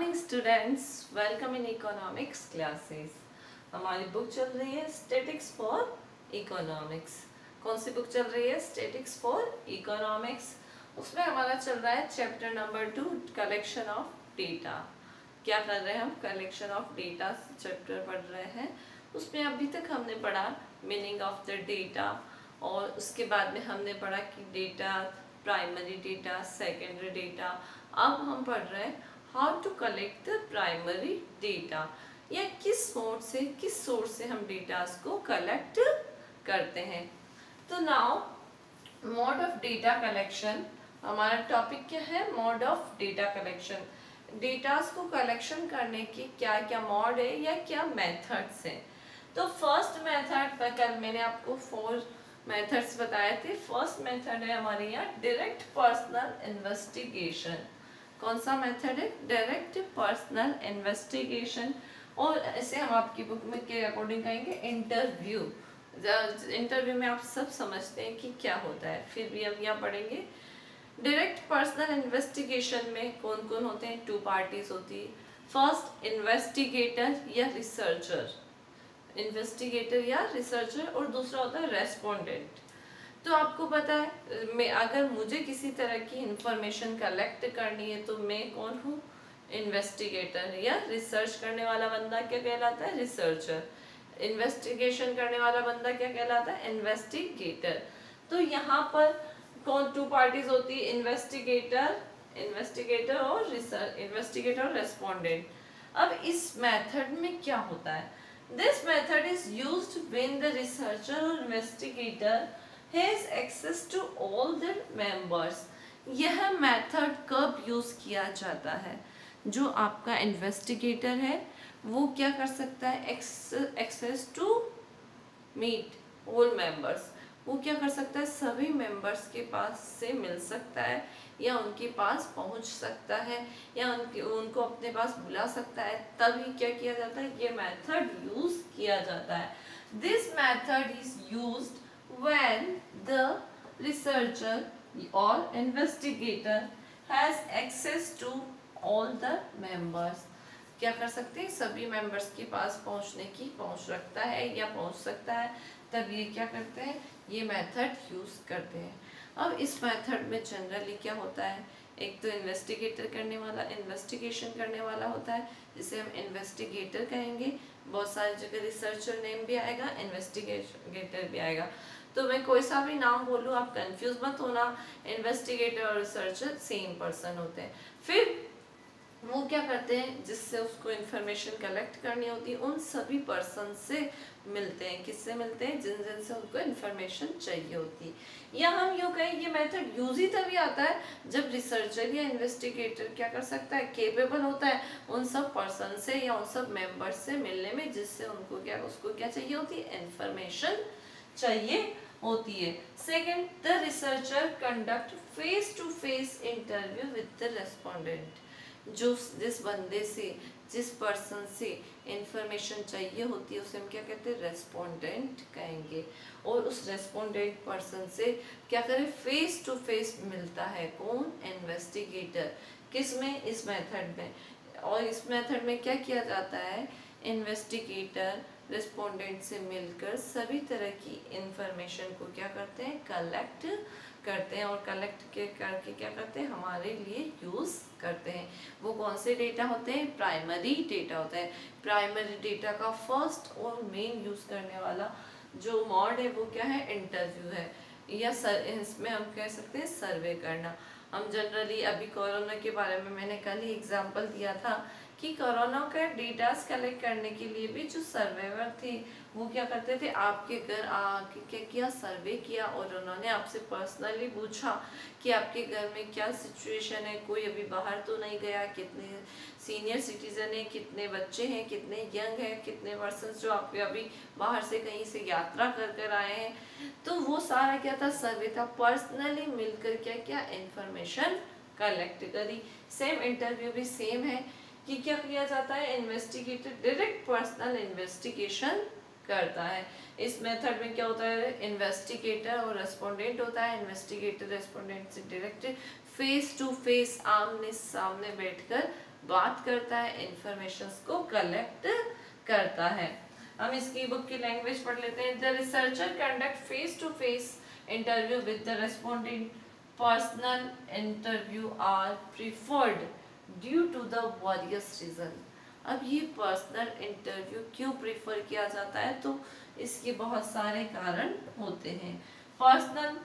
Morning students, welcome in economics classes. हमारी book चल रही है स्टैटिक्स फॉर इकोनॉमिक्स। कौन सी बुक चल रही है? Statics for economics. उसमें हमारा चल रहा है chapter number 2, collection of data. क्या कर रहे हैं हम? कलेक्शन ऑफ डेटा चैप्टर पढ़ रहे हैं। उसमें अभी तक हमने पढ़ा मीनिंग ऑफ द डेटा, और उसके बाद में हमने पढ़ा कि data, primary data, secondary data. अब हम पढ़ रहे हैं how to collect the primary data, या किस सोर्स से हम डेटास को कलेक्ट करते हैं। तो now mode of data collection, हमारा टॉपिक क्या है? Mode of data collection. Datas को कलेक्शन करने के क्या क्या मोड है या क्या मेथड्स हैं। तो फर्स्ट मेथड पर कल मैंने आपको 4 मेथड्स बताए थे। फर्स्ट मेथड है हमारे यहाँ डायरेक्ट पर्सनल इन्वेस्टिगेशन। कौन सा मेथड है? Direct personal investigation. और ऐसे हम आपकी बुक में के अकॉर्डिंग कहेंगे इंटरव्यू। इंटरव्यू में आप सब समझते हैं कि क्या होता है, फिर भी हम यहाँ पढ़ेंगे। डायरेक्ट पर्सनल इन्वेस्टिगेशन में कौन कौन होते हैं? 2 पार्टीज होती है। फर्स्ट इन्वेस्टिगेटर या रिसर्चर, इन्वेस्टिगेटर या रिसर्चर, और दूसरा होता है रेस्पोंडेंट। तो आपको पता है, मैं अगर मुझे किसी तरह की इंफॉर्मेशन कलेक्ट करनी है तो मैं कौन हूँ? इन्वेस्टिगेटर, या रिसर्च करने वाला बंदा क्या कहलाता है? रिसर्चर। इन्वेस्टिगेशन करने वाला बंदा क्या कहलाता है? इन्वेस्टिगेटर। तो यहाँ पर कौन 2 पार्टीज होती है? इन्वेस्टिगेटर और रिसर्च, इन्वेस्टिगेटर और रेस्पोंडेंट। अब इस मेथड में क्या होता है? This method is used when the researcher or investigator has access to all the members. यह मेथड कब यूज किया जाता है? जो आपका इन्वेस्टिगेटर है वो क्या कर सकता है? Access to meet all members. वो क्या कर सकता है? सभी मेंबर्स के पास से मिल सकता है, या उनके पास पहुंच सकता है, या उनको अपने पास बुला सकता है। तभी क्या किया जाता है? ये मेथड यूज किया जाता है। This method is used when the researcher or investigator has access to all the members. क्या कर सकते हैं? सभी मेंबर्स के पास पहुंचने की पहुंच रखता है या पहुंच सकता है, तब ये क्या करते हैं? ये मेथड यूज करते हैं। अब इस मेथड में जनरली क्या होता है? एक तो इन्वेस्टिगेटर करने वाला, इन्वेस्टिगेशन करने वाला होता है, जिसे हम इन्वेस्टिगेटर कहेंगे। बहुत सारी जगह रिसर्चर नेम भी आएगा, इन्वेस्टिगेटर भी आएगा। तो मैं कोई सा भी नाम बोलूँ, आप कंफ्यूज मत होना। इन्वेस्टिगेटर और रिसर्चर सेम पर्सन होते हैं। फिर वो क्या करते हैं? जिससे उसको इन्फॉर्मेशन कलेक्ट करनी होती है, उन सभी पर्सन से मिलते हैं। किससे मिलते हैं? जिन जिन से उनको इन्फॉर्मेशन चाहिए होती है। या हम यूँ कहें, ये मेथड यूज ही तभी आता है जब रिसर्चर या इन्वेस्टिगेटर क्या कर सकता है? केपेबल होता है उन सब पर्सन से या उन सब मेंबर्स से मिलने में, जिससे उसको क्या चाहिए होती है? इन्फॉर्मेशन चाहिए होती है। Second, the researcher conduct face to face interview with the respondent. जिस बंदे से, जिस पर्सन से इंफॉर्मेशन चाहिए होती है, उसे हम क्या कहते हैं? रेस्पोंडेंट कहेंगे। और उस रेस्पोंडेंट पर्सन से क्या करें? फेस टू फेस मिलता है। कौन? इन्वेस्टिगेटर। किस में? इस मेथड में। और इस मेथड में क्या किया जाता है? इन्वेस्टिगेटर रेस्पोंडेंट से मिलकर सभी तरह की इंफॉर्मेशन को क्या करते हैं? कलेक्ट करते हैं, और कलेक्ट करके क्या करते हैं? हमारे लिए यूज करते हैं। वो कौन से डेटा होते हैं? प्राइमरी डेटा होता है। प्राइमरी डेटा का फर्स्ट और मेन यूज करने वाला जो मोड है वो क्या है? इंटरव्यू है, या इसमें हम कह सकते हैं सर्वे करना। हम जनरली अभी कोरोना के बारे में मैंने कल ही एग्जाम्पल दिया था कि कोरोना का डेटास कलेक्ट करने के लिए भी जो सर्वेवर थे वो क्या करते थे? आपके घर आके क्या किया? सर्वे किया, और उन्होंने आपसे पर्सनली पूछा कि आपके घर में क्या सिचुएशन है, कोई अभी बाहर तो नहीं गया, कितने सीनियर सिटीजन है, कितने बच्चे हैं, कितने यंग हैं, कितने पर्सन जो आप अभी बाहर से कहीं से यात्रा कर आए हैं। तो वो सारा क्या था? सर्वे था। पर्सनली मिलकर क्या क्या इंफॉर्मेशन कलेक्ट करी। सेम इंटरव्यू भी सेम है कि क्या किया जाता है? इन्वेस्टिगेटर डायरेक्ट पर्सनल इन्वेस्टिगेशन करता है। इस मेथड में क्या होता है? इन्वेस्टिगेटर और रेस्पोंडेंट होता है। इन्वेस्टिगेटर रेस्पोंडेंट से डायरेक्ट फेस टू फेस, आमने सामने बैठकर बात करता है, इंफॉर्मेशंस को कलेक्ट करता है। हम इसकी बुक की लैंग्वेज पढ़ लेते हैं। The researcher conduct face to face interview with the respondent. Personal interview are preferred due to the various reason. अब ये पर्सनल इंटरव्यू क्यों प्रेफर किया जाता है, तो इसके बहुत सारे कारण होते हैं। Personal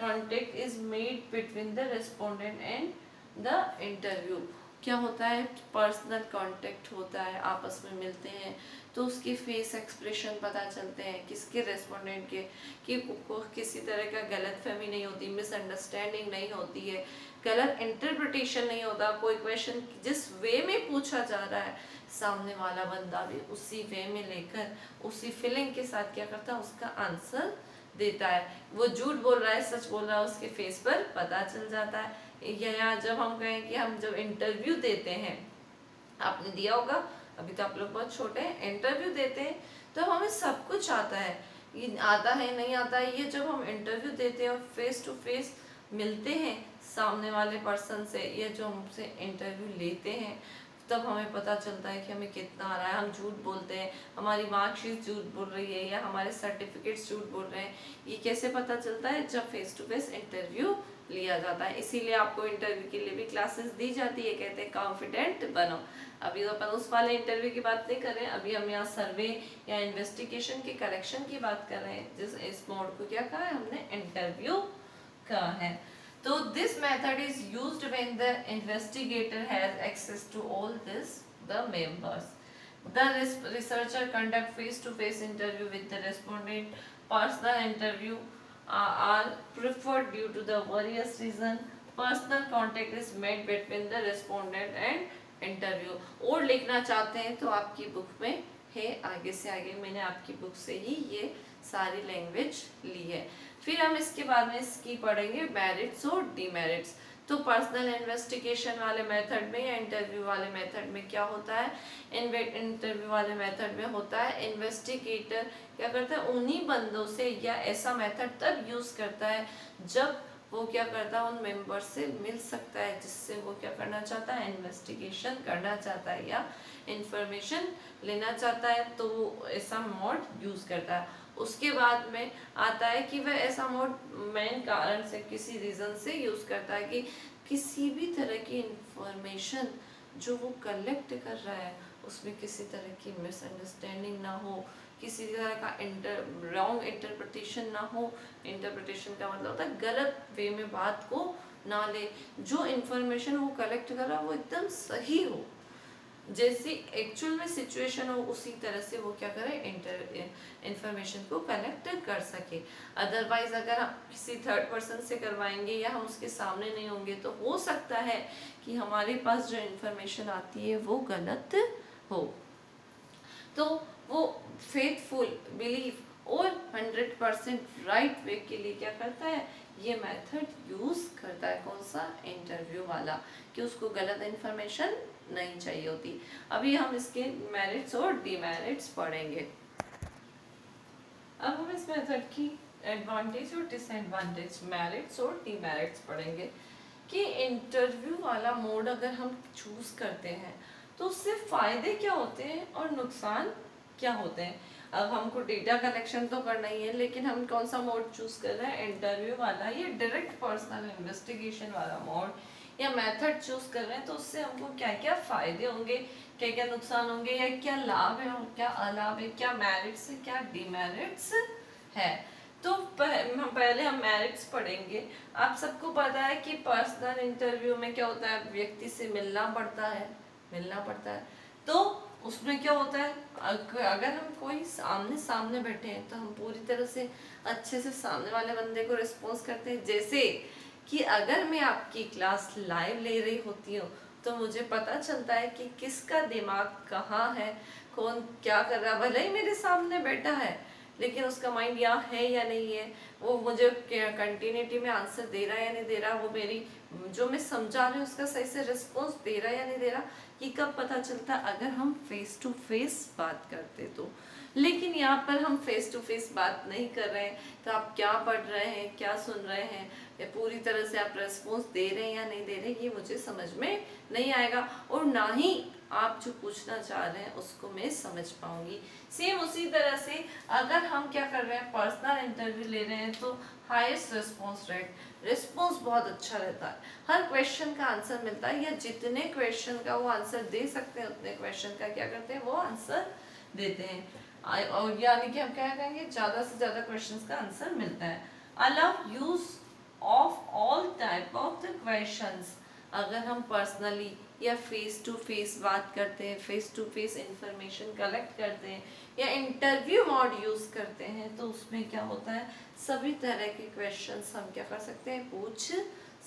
contact is made between the respondent and the interview. क्या होता है, पर्सनल कांटेक्ट होता है, आपस में मिलते हैं तो उसके फेस एक्सप्रेशन पता चलते हैं, किसके रेस्पोंडेंट के, कि को किसी तरह का गलतफहमी नहीं होती, मिसअंडरस्टैंडिंग नहीं होती है, गलत इंटरप्रिटेशन नहीं होता। कोई क्वेश्चन जिस वे में पूछा जा रहा है, सामने वाला बंदा भी उसी वे में लेकर उसी फीलिंग के साथ क्या करता है, उसका आंसर देता है। वो झूठ बोल रहा है, सच बोल रहा है, उसके फेस पर पता चल जाता है। या जब हम कहें कि हम जब इंटरव्यू देते हैं, आपने दिया होगा, अभी तो आप लोग बहुत छोटे हैं, इंटरव्यू देते हैं तो हमें सब कुछ आता है, ये आता है नहीं आता है, ये जब हम इंटरव्यू देते हैं और फेस टू फेस मिलते हैं सामने वाले पर्सन से, या जो हमसे इंटरव्यू लेते हैं, तब हमें पता चलता है कि हमें कितना आ रहा है। हम झूठ बोलते हैं, हमारी मार्कशीट झूठ बोल रही है या हमारे सर्टिफिकेट्स झूठ बोल रहे हैं, ये कैसे पता चलता है, जब फेस टू फेस इंटरव्यू लिया जाता है। इसीलिए आपको इंटरव्यू के लिए भी क्लासेस दी जाती है, कहते हैं कॉन्फिडेंट बनो। अभी तो अपन उस वाले इंटरव्यू की बात नहीं कर रहे हैं, अभी हम यहाँ सर्वे या इन्वेस्टिगेशन के कलेक्शन की बात कर रहे हैं, जिस इस मोड को क्या कहा है हमने, इंटरव्यू कहा है। So this method is used when the investigator has access to all the members. The researcher conduct face-to-face interview with the respondent. Personal interview are preferred due to the various reason. Personal contact is made between the respondent and interview. और लिखना चाहते हैं तो आपकी book में है, आगे से आगे मैंने आपकी बुक से ही ये सारी लैंग्वेज ली है। फिर हम इसके बाद में इसकी पढ़ेंगे मेरिट्स और डीमेरिट्स। तो पर्सनल इन्वेस्टिगेशन वाले मेथड में या इंटरव्यू वाले मेथड में क्या होता है, इंटरव्यू वाले मेथड में होता है इन्वेस्टिगेटर क्या करता है, उन्हीं बंदों से या ऐसा मेथड तब यूज करता है जब वो क्या करता है, उन मेंबर से मिल सकता है जिससे वो क्या करना चाहता है, इन्वेस्टिगेशन करना चाहता है या इंफॉर्मेशन लेना चाहता है, तो वो ऐसा मोड यूज करता है। उसके बाद में आता है कि वह ऐसा मोड मेन कारण से, किसी रीजन से यूज करता है कि किसी भी तरह की इंफॉर्मेशन जो वो कलेक्ट कर रहा है उसमें किसी तरह की मिसअंडरस्टैंडिंग ना हो, किसी तरह का रॉन्ग इंटरप्रिटेशन ना हो। इंटरप्रिटेशन का मतलब होता है गलत वे में बात को ना ले, जो इंफॉर्मेशन वो कलेक्ट कर रहा है वो एकदम सही हो, जैसी एक्चुअल में सिचुएशन हो उसी तरह से वो क्या करे, इंफॉर्मेशन को कलेक्ट कर सके। अदरवाइज अगर हम किसी थर्ड पर्सन से करवाएंगे या हम उसके सामने नहीं होंगे तो हो सकता है कि हमारे पास जो इंफॉर्मेशन आती है वो गलत हो। तो वो फेथफुल बिलीफ और 100% राइट वे के लिए क्या करता है, ये मेथड यूज करता है। कौन सा, इंटरव्यू वाला, कि उसको गलत इंफॉर्मेशन नहीं चाहिए होती। अभी हम इसके मेरिट्स और डीमेरिट्स पढ़ेंगे। अब हम इस मेथड की एडवांटेज और डिसएडवांटेज, मेरिट्स और डीमेरिट्स पढ़ेंगे। कि इंटरव्यू वाला मोड अगर हम चूज करते हैं तो उससे फायदे क्या होते हैं और नुकसान क्या होते हैं। अब हमको डेटा कलेक्शन तो करना ही है, लेकिन हम कौन सा मोड चूज कर रहे हैं, इंटरव्यू वाला या डायरेक्ट पर्सनल इन्वेस्टिगेशन वाला मोड या मेथड चूज कर रहे हैं, तो उससे हमको क्या क्या फायदे होंगे, क्या क्या नुकसान होंगे, या क्या लाभ है और क्या अलाभ है, क्या मेरिट्स है क्या डिमेरिट्स है। तो पहले हम मेरिट्स पढ़ेंगे। आप सबको पता है कि पर्सनल इंटरव्यू में क्या होता है, व्यक्ति से मिलना पड़ता है। तो उसमें क्या होता है, अगर हम कोई आमने सामने बैठे हैं तो हम पूरी तरह से अच्छे से सामने वाले बंदे को रिस्पॉन्स करते हैं। जैसे कि अगर मैं आपकी क्लास लाइव ले रही होती हूँ तो मुझे पता चलता है कि किसका दिमाग कहाँ है, कौन क्या कर रहा है। भले ही मेरे सामने बैठा है लेकिन उसका माइंड यहाँ है या नहीं है, वो मुझे कंटिन्यूटी में आंसर दे रहा है या नहीं दे रहा, वो मेरी जो मैं समझा रही हूँ उसका सही से रिस्पॉन्स दे रहा है या नहीं दे रहा, ये कब पता चलता है? अगर हम फेस टू फेस बात करते तो। लेकिन यहाँ पर हम फेस टू फेस बात नहीं कर रहे हैं, तो आप क्या पढ़ रहे हैं, क्या सुन रहे हैं, या पूरी तरह से आप रेस्पॉन्स दे रहे हैं या नहीं दे रहे, ये मुझे समझ में नहीं आएगा, और ना ही आप जो पूछना चाह रहे हैं उसको मैं समझ पाऊंगी। सेम उसी तरह से अगर हम क्या कर रहे हैं, पर्सनल इंटरव्यू ले रहे हैं, तो हाईएस्ट रिस्पॉन्स रेट, रिस्पॉन्स बहुत अच्छा रहता है, हर क्वेश्चन का आंसर मिलता है, या जितने क्वेश्चन का वो आंसर दे सकते हैं उतने क्वेश्चन का क्या करते हैं, वो आंसर देते हैं। और यानी कि हम क्या कहेंगे, ज़्यादा से ज़्यादा क्वेश्चंस का आंसर मिलता है। Allow use of all type of the questions, अगर हम पर्सनली या फेस टू फेस बात करते हैं, face to face information collect करते हैं, या इंटरव्यू मोड यूज करते हैं, तो उसमें क्या होता है, सभी तरह के क्वेश्चंस हम क्या कर सकते हैं, पूछ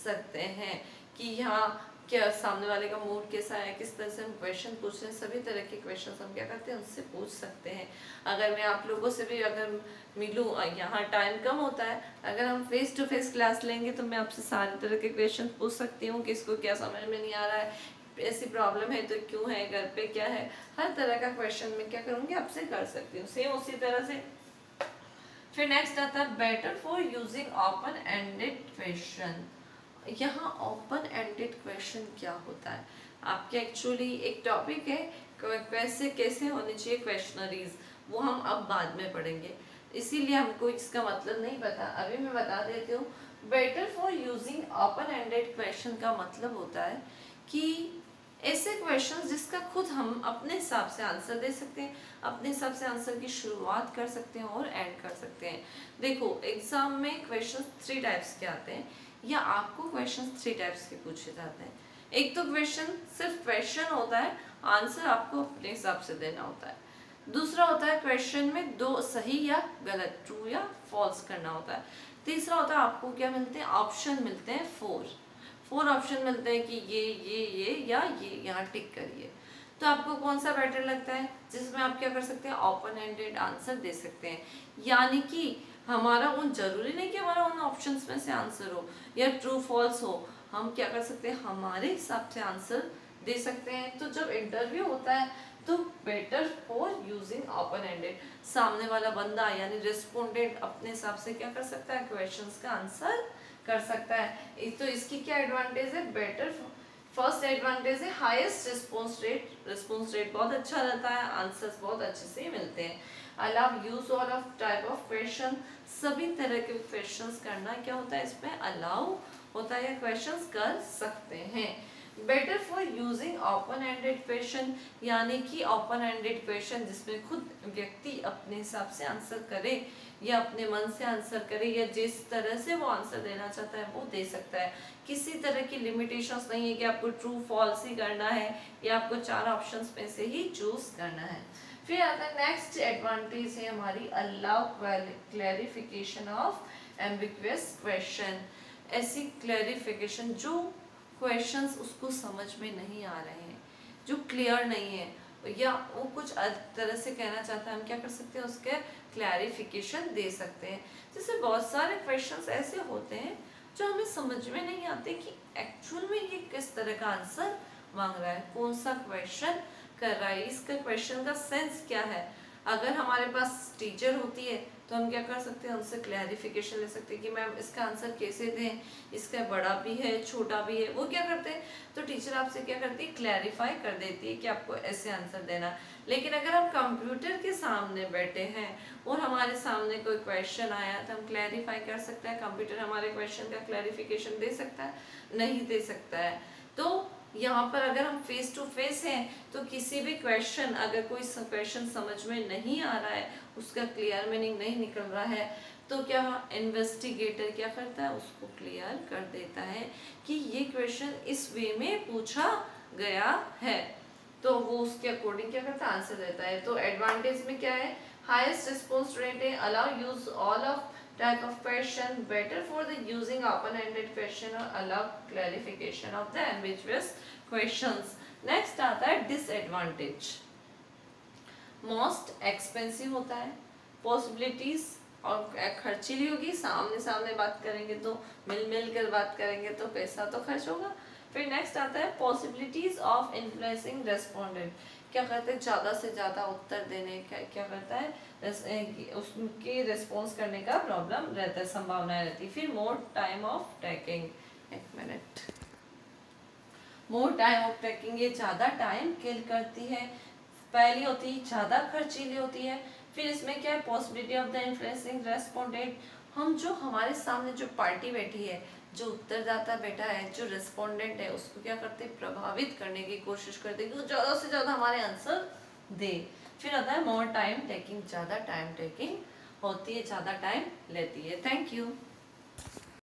सकते हैं कि यहाँ क्या सामने वाले का मूड कैसा है, किस तरह से हम क्वेश्चन पूछ रहे हैं, सभी तरह के क्वेश्चन हम क्या करते हैं, उससे पूछ सकते हैं। अगर मैं आप लोगों से भी अगर मिलूँ, यहाँ टाइम कम होता है, अगर हम फेस टू फेस क्लास लेंगे तो मैं आपसे सारे तरह के क्वेश्चन पूछ सकती हूँ, किसको क्या समझ में नहीं आ रहा है, ऐसी प्रॉब्लम है तो क्यों है, घर पे क्या है, हर तरह का क्वेश्चन मैं क्या करूँगी, आपसे कर सकती हूँ। सेम उसी तरह से फिर नेक्स्ट आता है better for using open ended question. यहाँ ओपन एंडेड क्वेश्चन क्या होता है, आपके एक्चुअली एक टॉपिक है कैसे कैसे होने चाहिए क्वेश्चनरीज, वो हम अब बाद में पढ़ेंगे, इसीलिए हमको इसका मतलब नहीं पता, अभी मैं बता देती हूँ। Better for using open ended question का मतलब होता है कि ऐसे क्वेश्चंस जिसका खुद हम अपने हिसाब से आंसर दे सकते हैं, अपने हिसाब से आंसर की शुरुआत कर सकते हैं और एंड कर सकते हैं। देखो एग्जाम में क्वेश्चंस 3 टाइप्स के आते हैं, या आपको क्वेश्चंस 3 टाइप्स के पूछे जाते हैं। एक तो क्वेश्चन सिर्फ क्वेश्चन होता है, आंसर आपको अपने हिसाब से देना होता है। दूसरा होता है क्वेश्चन में 2 सही या गलत, ट्रू या फॉल्स करना होता है। तीसरा होता है आपको क्या मिलते हैं, ऑप्शन मिलते हैं 4 ऑप्शन मिलते हैं कि ये या ये यहाँ टिक करिए। तो आपको कौन सा बेटर लगता है, जिसमें आप क्या कर सकते हैं, ओपन एंडेड आंसर दे सकते हैं, यानी कि हमारा उन जरूरी नहीं कि हमारा उन ऑप्शंस में से आंसर हो या ट्रू फॉल्स हो, हम क्या कर सकते हैं, हमारे हिसाब से आंसर दे सकते हैं। तो जब इंटरव्यू होता है तो better for using open ended, सामने वाला बंदा यानी रिस्पोंडेंट अपने हिसाब से क्या कर सकता है, क्वेश्चंस का आंसर कर सकता है। तो इसकी क्या एडवांटेज है, बेटर, फर्स्ट एडवांटेज है हाईएस्ट रिस्पॉन्स रेट बहुत अच्छा रहता है, आंसर्स बहुत अच्छे से मिलते हैं। Allow use of type of question, सभी तरह के क्वेश्चंस करना क्या होता है, इसमें अलाउ होता है, क्वेश्चंस कर सकते हैं। Better for using open ended question, यानी कि ओपन एंडेड क्वेश्चन जिसमें खुद व्यक्ति अपने हिसाब से आंसर करे या अपने मन से आंसर करे, या जिस तरह से वो आंसर देना चाहता है वो दे सकता है, किसी तरह की लिमिटेशंस नहीं है कि आपको ट्रू फॉल्स ही करना है या आपको 4 ऑप्शंस में से ही चूज करना है। फिर आता है नेक्स्ट एडवांटेज है हमारी, अलाउ क्लैरिफिकेशन ऑफ एम्बिग्युअस क्वेश्चन, ऐसी क्लैरिफिकेशन जो क्वेश्चंस उसको समझ में नहीं आ रहे हैं, जो क्लियर नहीं है, या वो कुछ तरह से कहना चाहता है, हम क्या कर सकते हैं, उसके क्लैरिफिकेशन दे सकते हैं। जैसे बहुत सारे क्वेश्चंस ऐसे होते हैं जो हमें समझ में नहीं आते कि एक्चुअल में ये किस तरह का आंसर मांग रहा है, कौन सा क्वेश्चन कर रहा है, इसका क्वेश्चन का सेंस क्या है। अगर हमारे पास टीचर होती है तो हम क्या कर सकते हैं, उनसे क्लैरिफिकेशन ले सकते हैं कि मैम इसका आंसर कैसे दें, इसका बड़ा भी है छोटा भी है, वो क्या करते हैं, तो टीचर आपसे क्या करती है, क्लैरिफाई कर देती है कि आपको ऐसे आंसर देना। लेकिन अगर हम कंप्यूटर के सामने बैठे हैं और हमारे सामने कोई क्वेश्चन आया तो हम क्लैरिफाई कर सकते हैं, कंप्यूटर हमारे क्वेश्चन का क्लैरिफिकेशन दे सकता है, नहीं दे सकता है। तो यहाँ पर अगर हम फेस टू फेस हैं तो किसी भी क्वेश्चन, अगर कोई क्वेश्चन समझ में नहीं आ रहा है, उसका क्लियर मीनिंग नहीं निकल रहा है, तो क्या इन्वेस्टिगेटर क्या करता है, उसको क्लियर कर देता है कि ये क्वेश्चन इस वे में पूछा गया है, तो वो उसके अकॉर्डिंग क्या करता है, आंसर देता है। तो एडवांटेज में क्या है, हाईएस्ट रिस्पॉन्स रेट है, allow use all of type of question, better for the using open-ended question or allow clarification of the ambiguous questions. Next आता है disadvantage, most expensive होता है, possibilities और खर्चीली होगी, सामने सामने बात करेंगे तो मिल कर बात करेंगे तो पैसा तो खर्च होगा। फिर नेक्स्ट आता है पॉसिबिलिटीज ऑफ इन्फ्लुएंसिंग रेस्पोंडेंट। क्या करते हैं, ज़्यादा से ज़्यादा उत्तर देने का क्या करता है, उसके रिस्पॉन्स करने का प्रॉब्लम रहता है, संभावना रहती है। फिर मोर टाइम ऑफ टैकिंग, एक minute, more time of tacking, ये ज़्यादा टाइम किल करती है। पहली होती है ज़्यादा खर्चीली होती है। फिर इसमें क्या है, possibility of the influencing respondent, हम जो हमारे सामने जो पार्टी बैठी है, जो उत्तरदाता बैठा है, जो रिस्पोंडेंट है, उसको क्या करते हैं, प्रभावित करने की कोशिश करते हैं कि वो ज़्यादा से ज़्यादा हमारे आंसर दे। फिर आता है मोर टाइम टेकिंग, ज़्यादा टाइम टेकिंग होती है, ज़्यादा टाइम लेती है। Thank you.